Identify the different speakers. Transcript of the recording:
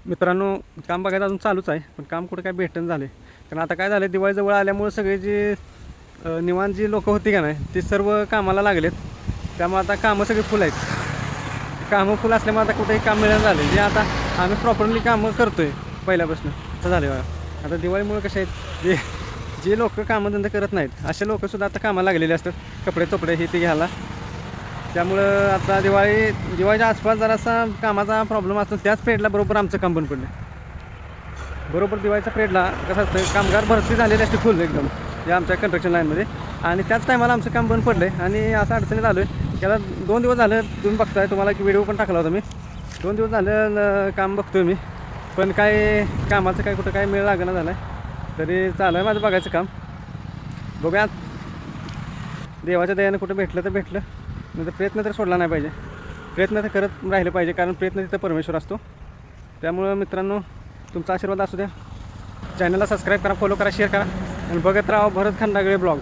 Speaker 1: मित्रांनो, काम बघायचं अजून चालूच आहे, पण काम कुठं काय भेटणं झाले. कारण आता काय झालं, दिवाळीजवळ आल्यामुळे सगळे जे निवांत जी लोकं होती का नाही, ते सर्व कामाला लागलेत. त्यामुळे आता कामं सगळी फुल आहेत. कामं फुल असल्यामुळे आता कुठेही काम मिळणं झाले. जे आता आम्ही प्रॉपरली कामं करतो आहे पहिल्यापासून असं झालं बघा. आता दिवाळीमुळे कसे आहेत, जे लोक कामधंदे करत नाहीत असे लोकंसुद्धा आता कामाला लागलेले असतात, कपडे तोपडे हे ते घ्यायला. त्यामुळं आता दिवाळीच्या आसपास जरासा कामाचा प्रॉब्लेम असतो. त्याच पिरियडला बरोबर आमचं काम बंद पडलं. बरोबर दिवाळीच्या पिरियडला कसं असतं, कामगार भरती झालेली असते फुल एकदम या आमच्या कन्स्ट्रक्शन लाईनमध्ये. आणि त्याच टायमाला आमचं काम बंद पडलं आहे आणि असं अडचणीत आलो आहे. त्याला 2 दिवस झालं, तुम्ही बघताय, तुम्हाला एक व्हिडिओ पण टाकला होता मी. 2 दिवस झालं काम बघतोय मी, पण काय कामाचं काय कुठं काय मेळ लागणं झालं आहे. तरी चालू आहे माझं बघायचं काम. बघूया, देवाच्या दयानं कुठं भेटलं तर भेटलं, नाही तर प्रयत्न तर सोडला नाही पाहिजे. प्रयत्न तर करत राहिलं पाहिजे, कारण प्रयत्न तिथं परमेश्वर असतो. त्यामुळं मित्रांनो, तुमचा आशीर्वाद असू द्या. चॅनलला सबस्क्राईब करा, फॉलो करा, शेअर करा आणि बघत राहा भरत खंडागळे ब्लॉग.